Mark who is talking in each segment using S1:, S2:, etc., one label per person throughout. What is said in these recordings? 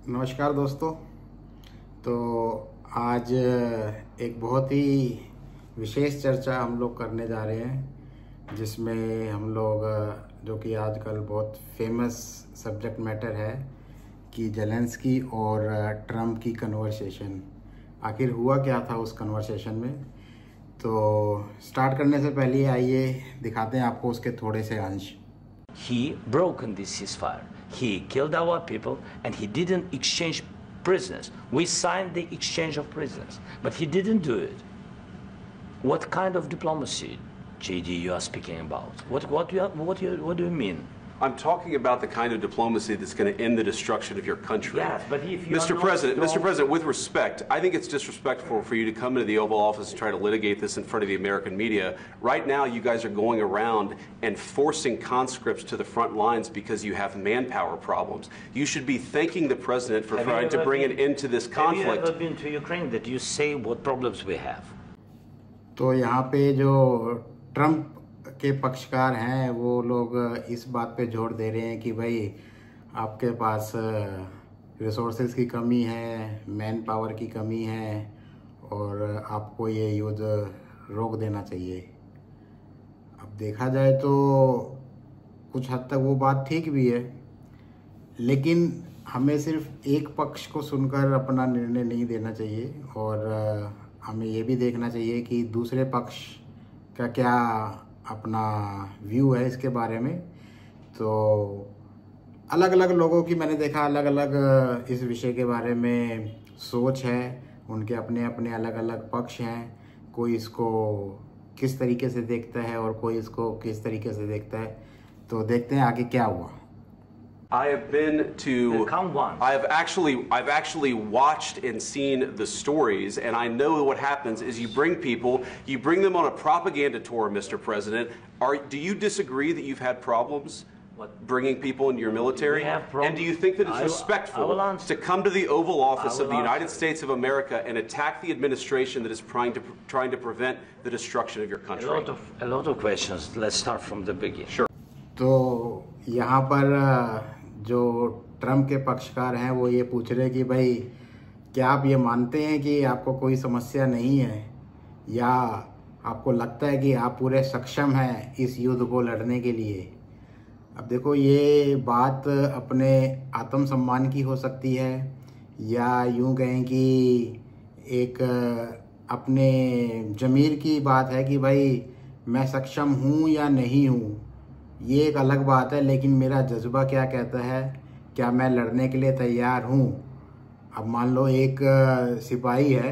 S1: नमस्कार दोस्तों। तो आज एक बहुत ही विशेष चर्चा हम लोग करने जा रहे हैं, जिसमें हम लोग जो कि आजकल बहुत फेमस सब्जेक्ट मैटर है कि जेलेंस्की और ट्रम्प की कन्वर्सेशन, आखिर हुआ क्या था उस कन्वर्सेशन में। तो स्टार्ट करने से पहले आइए दिखाते हैं आपको उसके थोड़े से अंश।
S2: He broke this ceasefire. He killed our people and he didn't exchange prisoners. We signed the exchange of prisoners, but he didn't do it. What kind of diplomacy, JD, you are speaking about? What do you mean?
S3: I'm talking about the kind of diplomacy that's going to end the destruction of your country.
S2: Yes, but if you
S3: Mr. President, with respect, I think it's disrespectful for you to come into the Oval Office and try to litigate this in front of the American media. Right now, you guys are going around and forcing conscripts to the front lines because you have manpower problems. You should be thanking the President for trying to bring an end to this conflict.
S2: Have you ever been to Ukraine that you say what problems we have?
S1: तो यहाँ पे जो Trump के पक्षकार हैं वो लोग इस बात पे जोर दे रहे हैं कि भाई आपके पास रिसोर्सेज की कमी है, मैन पावर की कमी है और आपको ये युद्ध रोक देना चाहिए। अब देखा जाए तो कुछ हद तक वो बात ठीक भी है, लेकिन हमें सिर्फ एक पक्ष को सुनकर अपना निर्णय नहीं देना चाहिए और हमें ये भी देखना चाहिए कि दूसरे पक्ष का क्या अपना व्यू है इसके बारे में। तो अलग अलग लोगों की मैंने देखा अलग अलग इस विषय के बारे में सोच है, उनके अपने अपने अलग अलग पक्ष हैं। कोई इसको किस तरीके से देखता है और कोई इसको किस तरीके से देखता है। तो देखते हैं आगे क्या हुआ।
S3: I have been to.
S2: Come once.
S3: I've actually watched and seen the stories, and I know what happens is you bring them on a propaganda tour, Mr. President. Do you disagree that you've had problems bringing people into your military? And do you think that it's respectful to come to the Oval Office of the United States of America and attack the administration that is trying to prevent the destruction of your country?
S2: A lot of questions. Let's start from the beginning.
S3: Sure.
S1: तो यहाँ पर जो Trump के पक्षकार हैं वो ये पूछ रहे कि भाई क्या आप ये मानते हैं कि आपको कोई समस्या नहीं है, या आपको लगता है कि आप पूरे सक्षम हैं इस युद्ध को लड़ने के लिए। अब देखो, ये बात अपने आत्मसम्मान की हो सकती है, या यूं कहें कि एक अपने ज़मीर की बात है कि भाई मैं सक्षम हूँ या नहीं हूँ, ये एक अलग बात है। लेकिन मेरा जज्बा क्या कहता है, क्या मैं लड़ने के लिए तैयार हूँ। अब मान लो एक सिपाही है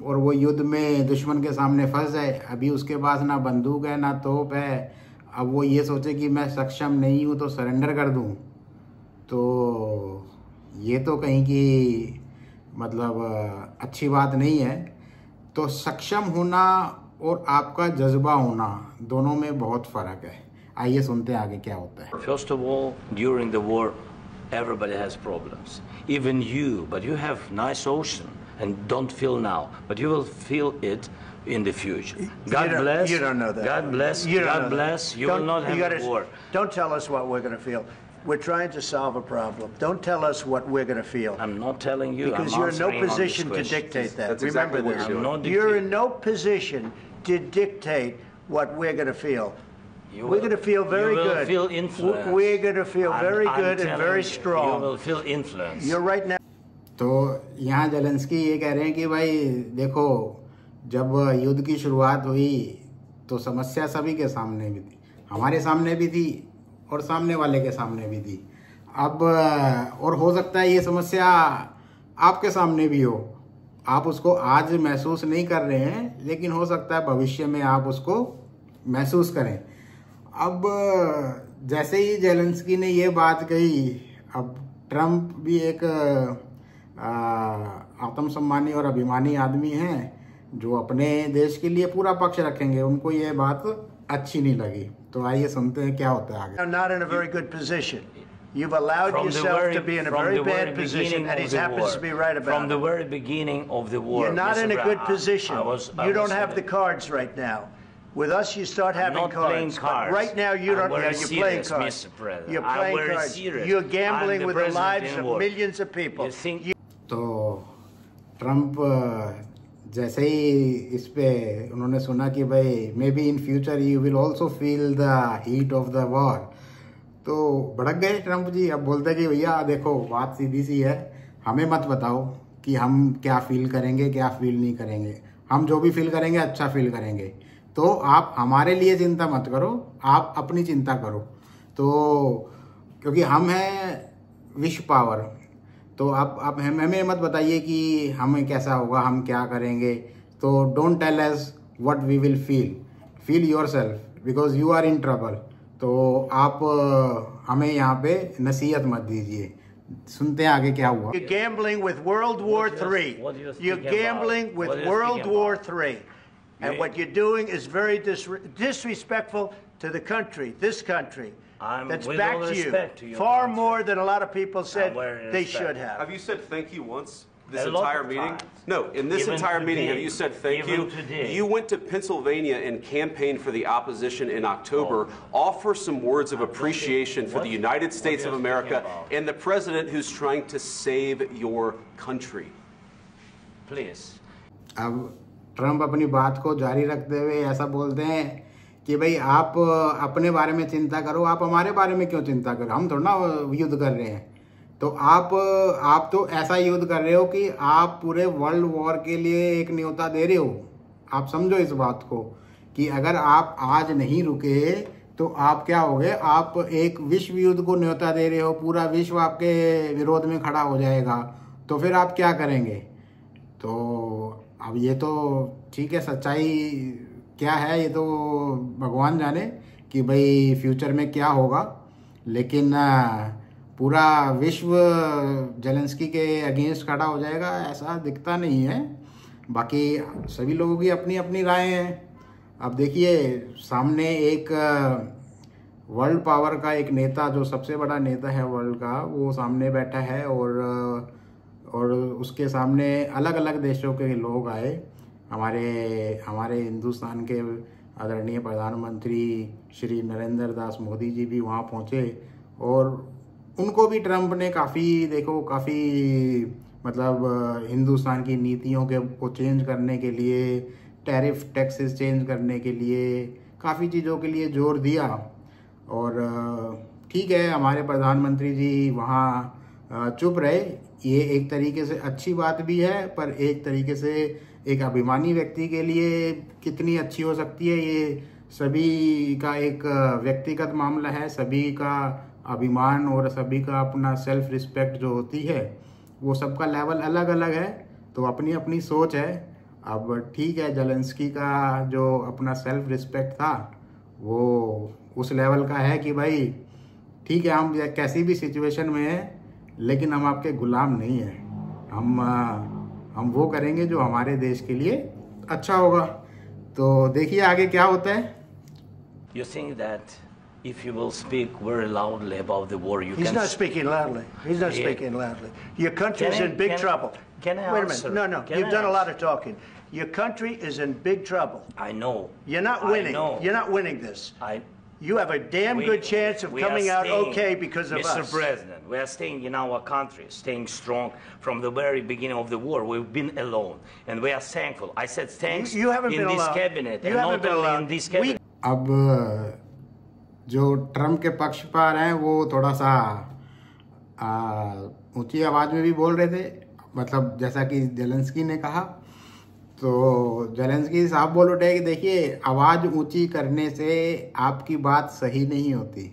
S1: और वो युद्ध में दुश्मन के सामने फंस जाए, अभी उसके पास ना बंदूक है ना तोप है, अब वो ये सोचे कि मैं सक्षम नहीं हूँ तो सरेंडर कर दूँ, तो ये तो कहीं की मतलब अच्छी बात नहीं है। तो सक्षम होना और आपका जज्बा होना दोनों में बहुत फ़र्क है। आइए सुनते हैं आगे क्या होता है।
S2: First of all, during the war, everybody has problems. Even you, but you have nice ocean and don't feel now, but you will feel it in the future. God bless.
S4: You don't know that.
S2: God bless. God bless. You will not have a war.
S4: Don't tell us what we're going to feel. We're trying to solve a problem. Don't tell us what we're going to feel.
S2: I'm not telling you.
S4: Because you're in no position to dictate that.
S3: That's
S4: Remember
S3: exactly what
S4: this.
S3: you're doing.
S4: You're in no position to dictate what we're going to feel. We're going to feel very good.
S2: You will feel influence.
S4: We're going to feel very good and very strong.
S2: You will feel influence.
S4: You're right now.
S1: तो यहाँ Zelensky ये कह रहे हैं कि भाई देखो, जब युद्ध की शुरुआत हुई तो समस्या सभी के सामने भी थी, हमारे सामने भी थी और सामने वाले के सामने भी थी। अब और हो सकता है ये समस्या आपके सामने भी हो, आप उसको आज महसूस नहीं कर रहे हैं, लेकिन हो सकता है भविष्य में आप उसको महसूस करें। अब जैसे ही जेलेंस्की ने ये बात कही, अब ट्रम्प भी एक आत्मसम्मानी और अभिमानी आदमी हैं जो अपने देश के लिए पूरा पक्ष रखेंगे, उनको ये बात अच्छी नहीं लगी। तो आइए सुनते हैं क्या होता है आगे।
S4: Not in a very good position. You've allowed yourself to be in a very bad position, and he happens to be right about it.
S2: From the very beginning of the war,
S4: you're not in a good position. You don't have the cards right now. With us, you start having cards. But right now, you don't. You're playing cards. You're playing cards. You're gambling with the lives of millions of people.
S1: तो Trump जैसे ही इस पे उन्होंने सुना कि भाई may be in future you will also feel the heat of the war, तो भड़क गए ट्रम्प जी। अब बोलते कि भैया देखो बात सीधी सी है, हमें मत बताओ कि हम क्या फील करेंगे क्या फील नहीं करेंगे, हम जो भी फील करेंगे अच्छा फील करेंगे। तो आप हमारे लिए चिंता मत करो, आप अपनी चिंता करो। तो क्योंकि हम हैं विश्व पावर, तो आप हमें मत बताइए कि हमें कैसा होगा, हम क्या करेंगे। तो don't tell us what we will feel yourself because you are in trouble. तो आप हमें यहाँ पे नसीहत मत दीजिए। सुनते हैं आगे क्या हुआ।
S4: You're gambling with World War III. You're gambling with World War III. And what you're doing is very disrespectful to the country, this country. That's back to you. Far more than a lot of people said they should have.
S3: Have you said thank you once? This entire meeting? No, in this entire meeting, have you said thank you? You went to Pennsylvania and campaigned for the opposition in October. Offer some words of appreciation for the United States of America and the president who's trying to save your country.
S2: Please.
S1: Trump अपनी बात को जारी रखते हुए ऐसा बोलते हैं कि भाई आप अपने बारे में चिंता करो, आप हमारे बारे में क्यों चिंता करो, हम थोड़ा ना युद्ध कर रहे हैं। तो आप तो ऐसा युद्ध कर रहे हो कि आप पूरे वर्ल्ड वॉर के लिए एक न्योता दे रहे हो। आप समझो इस बात को कि अगर आप आज नहीं रुके तो आप क्या हो गए, आप एक विश्व युद्ध को न्योता दे रहे हो, पूरा विश्व आपके विरोध में खड़ा हो जाएगा। तो फिर आप क्या करेंगे। तो अब ये तो ठीक है, सच्चाई क्या है ये तो भगवान जाने कि भाई फ्यूचर में क्या होगा, लेकिन पूरा विश्व जेलेंस्की के अगेंस्ट खड़ा हो जाएगा ऐसा दिखता नहीं है। बाकी सभी लोगों की अपनी अपनी राय हैं। अब देखिए सामने एक वर्ल्ड पावर का एक नेता, जो सबसे बड़ा नेता है वर्ल्ड का, वो सामने बैठा है और उसके सामने अलग अलग देशों के लोग आए। हमारे हिंदुस्तान के आदरणीय प्रधानमंत्री श्री नरेंद्र दास मोदी जी भी वहाँ पहुँचे और उनको भी ट्रम्प ने काफ़ी मतलब हिंदुस्तान की नीतियों को चेंज करने के लिए, टैरिफ टैक्सेस चेंज करने के लिए, काफ़ी चीज़ों के लिए जोर दिया। और ठीक है, हमारे प्रधानमंत्री जी वहाँ चुप रहे। ये एक तरीके से अच्छी बात भी है, पर एक तरीके से एक अभिमानी व्यक्ति के लिए कितनी अच्छी हो सकती है, ये सभी का एक व्यक्तिगत मामला है। सभी का अभिमान और सभी का अपना सेल्फ रिस्पेक्ट जो होती है वो सबका लेवल अलग अलग है, तो अपनी अपनी सोच है। अब ठीक है, जेलेंस्की का जो अपना सेल्फ रिस्पेक्ट था वो उस लेवल का है कि भाई ठीक है, हम कैसी भी सिचुएशन में हैं लेकिन हम आपके गुलाम नहीं हैं। हम वो करेंगे जो हमारे देश के लिए अच्छा होगा। तो देखिए आगे क्या होता है।
S2: You think that if you will speak very loudly about the war, you can...
S4: He's not speaking loudly. He's not speaking loudly. Your country is in big trouble.
S2: Can I
S4: Wait a
S2: answer?
S4: minute. No. You've done a lot of talking. Your country is in big trouble.
S2: I know.
S4: You're not winning. You're not winning this. You have a damn good chance of coming out okay because of us.
S2: Mr. President, we are staying in our country, staying strong from the very beginning of the war. We've been alone, and we are thankful. I said thanks
S4: you haven't
S2: in
S4: been
S2: this
S4: alone.
S2: cabinet,
S4: you
S2: and
S4: haven't
S2: not
S4: been
S2: only
S4: alone.
S2: in this cabinet.
S1: अब जो Trump के पक्षपात हैं वो थोड़ा सा ऊंची आवाज़ में भी बोल रहे थे, मतलब जैसा कि जेलेंस्की ने कहा। तो जेलेंस्की साहब बोल उठे कि देखिए, आवाज़ ऊंची करने से आपकी बात सही नहीं होती।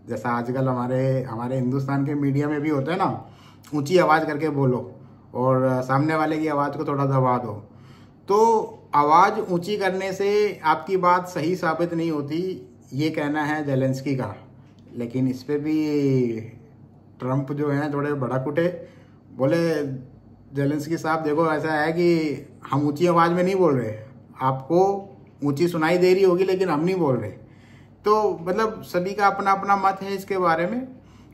S1: जैसा आजकल हमारे हिंदुस्तान के मीडिया में भी होता है ना, ऊंची आवाज़ करके बोलो और सामने वाले की आवाज़ को थोड़ा दबा दो। तो आवाज़ ऊंची करने से आपकी बात सही साबित नहीं होती, ये कहना है जेलेंस्की का। लेकिन इस पे भी ट्रम्प जो हैं थोड़े भड़क उठे, बोले जेलेंस्की साहब देखो ऐसा है कि हम ऊंची आवाज़ में नहीं बोल रहे, आपको ऊंची सुनाई दे रही होगी लेकिन हम नहीं बोल रहे। तो मतलब सभी का अपना अपना मत है इसके बारे में।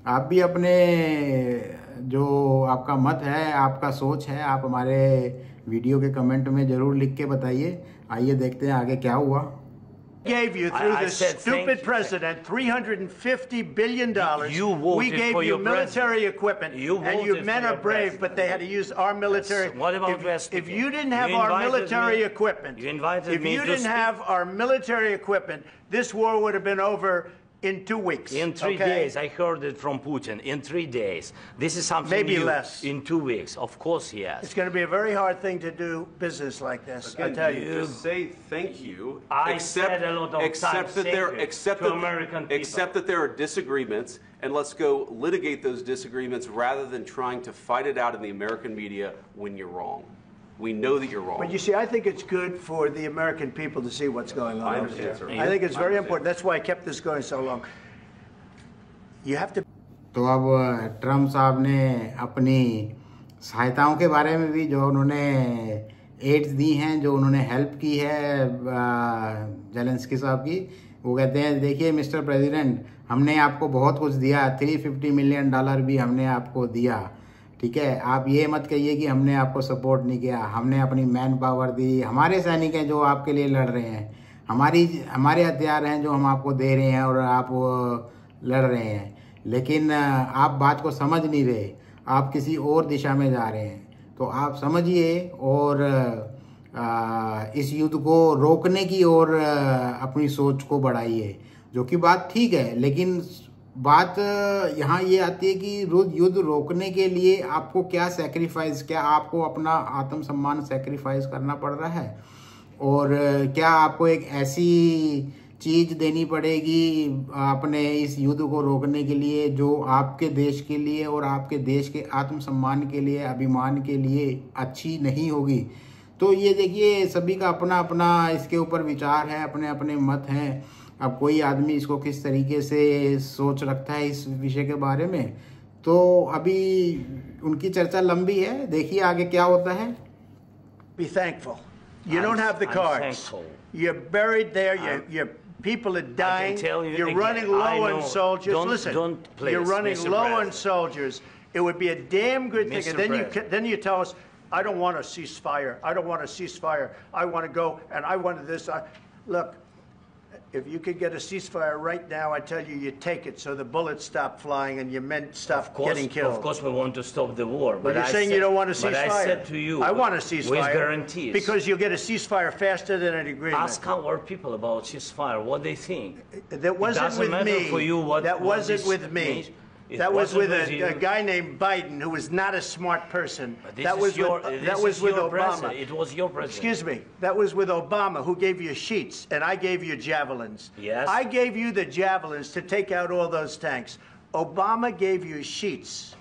S1: आप भी अपने जो आपका मत है, आपका सोच है, आप हमारे वीडियो के कमेंट में ज़रूर लिख के बताइए। आइए देखते हैं आगे क्या हुआ।
S4: Gave you through this stupid president $350 billion.
S2: You voted
S4: we gave
S2: for
S4: you
S2: your
S4: military equipment, and you men are brave, but they had to use our military.
S2: Yes. What about
S4: if you didn't have our military equipment,
S2: if you
S4: didn't have our military equipment, this war would have been over in 2 weeks.
S2: In 3 days, I heard it from Putin. In 3 days, this is something
S4: maybe
S2: new.
S4: Less.
S2: In 2 weeks, of course, yes.
S4: It's going to be a very hard thing to do business like this.
S3: Again,
S4: I tell you.
S3: Just say thank you.
S2: I said a lot of times to American people.
S3: Accept that there are disagreements, and let's go litigate those disagreements rather than trying to fight it out in the American media when you're wrong. We know that you're wrong.
S4: But you see, I think it's good for the American people to see what's going on.
S3: I understand, sir.
S4: I think it's very important. That's why I kept this going so long. You have to.
S1: तो अब Trump साहब ने अपनी सहायताओं के बारे में भी जो उन्होंने एड्स दी हैं, जो उन्होंने हेल्प की है जेलेंस्की साहब की, वो कहते हैं देखिए मिस्टर प्रेसिडेंट, हमने आपको बहुत कुछ दिया, $350 मिलियन भी हमने आपको दिया, ठीक है। आप ये मत कहिए कि हमने आपको सपोर्ट नहीं किया। हमने अपनी मैन पावर दी, हमारे सैनिक हैं जो आपके लिए लड़ रहे हैं, हमारे हथियार हैं जो हम आपको दे रहे हैं और आप लड़ रहे हैं, लेकिन आप बात को समझ नहीं रहे, आप किसी और दिशा में जा रहे हैं। तो आप समझिए और इस युद्ध को रोकने की ओर अपनी सोच को बढ़ाइए, जो कि बात ठीक है। लेकिन बात यहाँ ये आती है कि युद्ध रोकने के लिए आपको क्या सैक्रिफाइस, क्या आपको अपना आत्मसम्मान सैक्रिफाइस करना पड़ रहा है, और क्या आपको एक ऐसी चीज़ देनी पड़ेगी अपने इस युद्ध को रोकने के लिए जो आपके देश के लिए और आपके देश के आत्मसम्मान के लिए, अभिमान के लिए अच्छी नहीं होगी। तो ये देखिए, सभी का अपना अपना इसके ऊपर विचार है, अपने अपने मत हैं। अब कोई आदमी इसको किस तरीके से सोच रखता है इस विषय के बारे में, तो अभी उनकी चर्चा लंबी है, देखिए आगे क्या होता है।
S4: Be thankful. You don't have the cards. You're buried there. Your people are dying. You're running low on soldiers. Listen, you're running low on soldiers. It would be a damn good thing. And then you tell us, I don't want a ceasefire. I don't want a ceasefire. I want to go and I want this. Look, if you could get a ceasefire right now, I tell you, you take it so the bullets stop flying and your men stop getting killed.
S2: Of course, we want to stop the war.
S4: But you're saying you don't want a ceasefire.
S2: But I said to you,
S4: I want a ceasefire.
S2: With guarantees.
S4: Because you'll get a ceasefire faster than an agreement.
S2: Ask our people about ceasefire, what they think.
S4: That wasn't with me.
S2: For you what,
S4: that
S2: what
S4: wasn't with me. That was with a guy named Biden, who was not a smart person. That was with Obama.
S2: It was your president.
S4: Excuse me. That was with Obama, who gave you sheets, and I gave you javelins.
S2: Yes.
S4: I gave you the javelins to take out all those tanks. Obama gave you sheets.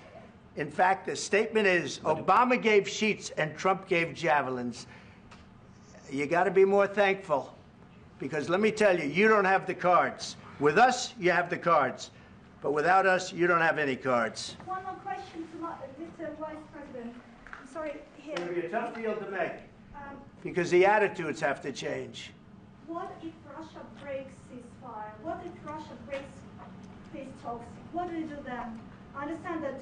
S4: In fact, the statement is Obama gave sheets and Trump gave javelins. You got to be more thankful, because let me tell you, you don't have the cards. With us, you have the cards. But without us, you don't have any cards.
S5: One more question to Mr. Vice President. I'm sorry, here.
S4: It's going to be a tough deal to make, because the attitudes have to change.
S5: What if Russia breaks ceasefire? What if Russia breaks peace talks? What do you do then? I understand that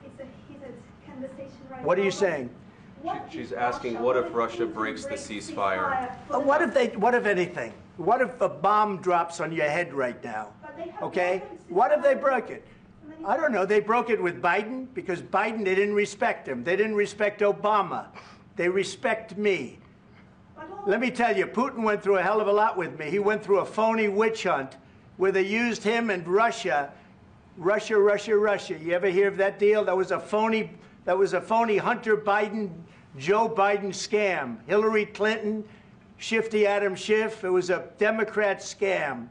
S5: it's a heated conversation right now.
S4: What are you saying?
S3: She's asking, what if Russia breaks the ceasefire?
S4: What if anything? What if a bomb drops on your head right now? Okay? What if they broke it? I don't know. They broke it with Biden because Biden, they didn't respect him. They didn't respect Obama. They respect me. Let me tell you, Putin went through a hell of a lot with me. He went through a phony witch hunt where they used him and Russia. You ever hear of that deal? That was a phony Hunter Biden, Joe Biden scam. Hillary Clinton, Shifty Adam Schiff. It was a Democrat scam.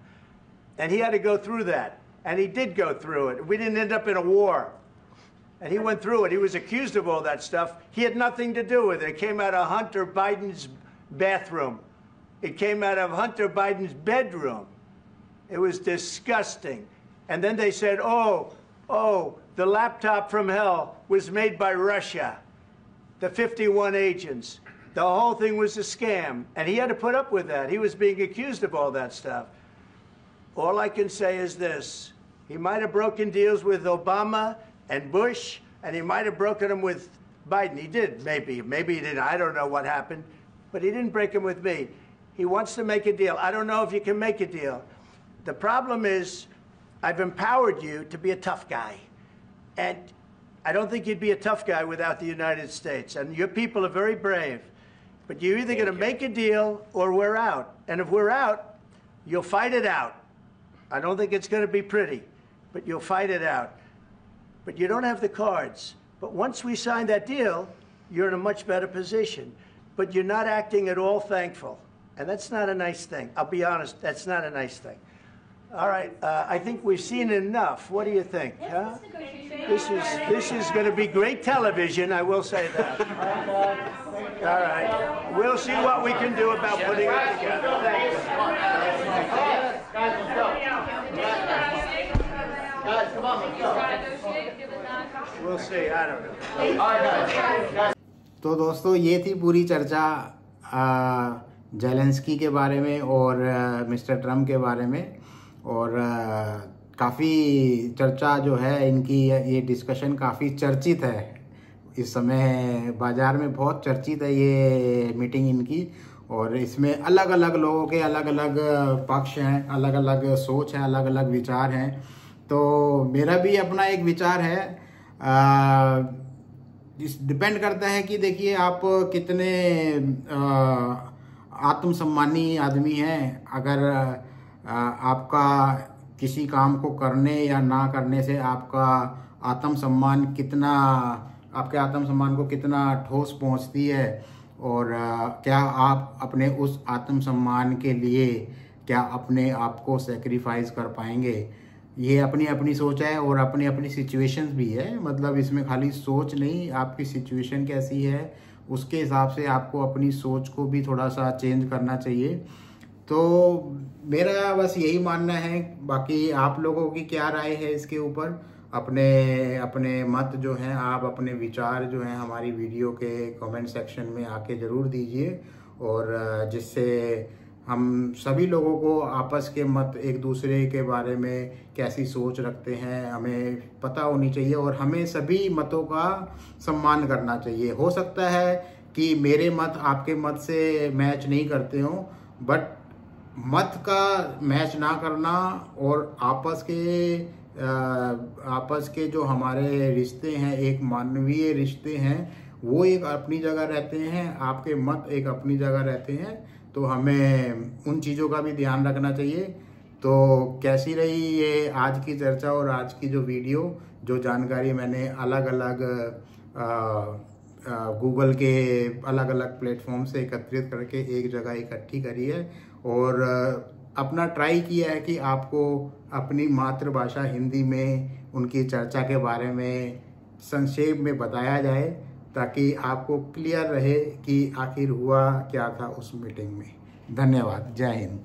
S4: And he had to go through that. And he did go through it. We didn't end up in a war. And he went through it. He was accused of all that stuff. He had nothing to do with it. It came out of Hunter Biden's bathroom. It came out of Hunter Biden's bedroom. It was disgusting. And then they said, oh, the laptop from hell was made by Russia. The 51 agents. The whole thing was a scam. And he had to put up with that. He was being accused of all that stuff. All I can say is this. He might have broken deals with Obama and Bush, and he might have broken them with Biden. He did, maybe. Maybe he didn't. I don't know what happened. But he didn't break them with me. He wants to make a deal. I don't know if you can make a deal. The problem is, I've empowered you to be a tough guy. And I don't think you'd be a tough guy without the United States. And your people are very brave. But you're either going to make a deal or we're out. And if we're out, you'll fight it out. I don't think it's going to be pretty, but you'll fight it out. But you don't have the cards. But once we sign that deal, you're in a much better position. But you're not acting at all thankful. And that's not a nice thing. I'll be honest, that's not a nice thing. All right, I think we've seen enough. What do you think? Huh? This is going to be great television, I will say that. All right, we'll see what we can do about putting it together. Thank you.
S6: Guys, let's go. Guys, come on, let's go.
S4: We'll see, I don't know.
S6: All right, guys.
S1: तो दोस्तों ये थी पूरी चर्चा Zelensky के बारे में और मिस्टर ट्रम्प के बारे में। और काफ़ी चर्चा जो है इनकी, ये डिस्कशन काफ़ी चर्चित है इस समय, बाज़ार में बहुत चर्चित है ये मीटिंग इनकी। और इसमें अलग अलग लोगों के अलग अलग पक्ष हैं, अलग अलग सोच है, अलग अलग विचार हैं। तो मेरा भी अपना एक विचार है, डिपेंड करता है कि देखिए आप कितने आत्मसम्मानी आदमी हैं। अगर आपका किसी काम को करने या ना करने से आपका आत्मसम्मान कितना, आपके आत्मसम्मान को कितना ठोस पहुंचती है, और क्या आप अपने उस आत्मसम्मान के लिए क्या अपने आप को सेक्रीफाइस कर पाएंगे, ये अपनी अपनी सोच है और अपनी अपनी सिचुएशंस भी है। मतलब इसमें खाली सोच नहीं, आपकी सिचुएशन कैसी है उसके हिसाब से आपको अपनी सोच को भी थोड़ा सा चेंज करना चाहिए। तो मेरा बस यही मानना है। बाकी आप लोगों की क्या राय है इसके ऊपर, अपने अपने मत जो हैं, आप अपने विचार जो हैं हमारी वीडियो के कमेंट सेक्शन में आके ज़रूर दीजिए, और जिससे हम सभी लोगों को आपस के मत, एक दूसरे के बारे में कैसी सोच रखते हैं हमें पता होनी चाहिए, और हमें सभी मतों का सम्मान करना चाहिए। हो सकता है कि मेरे मत आपके मत से मैच नहीं करते हों, बट मत का मैच ना करना और आपस के जो हमारे रिश्ते हैं, एक मानवीय रिश्ते हैं, वो एक अपनी जगह रहते हैं, आपके मत एक अपनी जगह रहते हैं। तो हमें उन चीज़ों का भी ध्यान रखना चाहिए। तो कैसी रही ये आज की चर्चा और आज की जो वीडियो, जो जानकारी मैंने अलग अलग गूगल के अलग अलग प्लेटफॉर्म से एकत्रित करके एक जगह इकट्ठी करी है, और अपना ट्राई किया है कि आपको अपनी मातृभाषा हिंदी में उनकी चर्चा के बारे में संक्षेप में बताया जाए, ताकि आपको क्लियर रहे कि आखिर हुआ क्या था उस मीटिंग में। धन्यवाद। जय हिंद।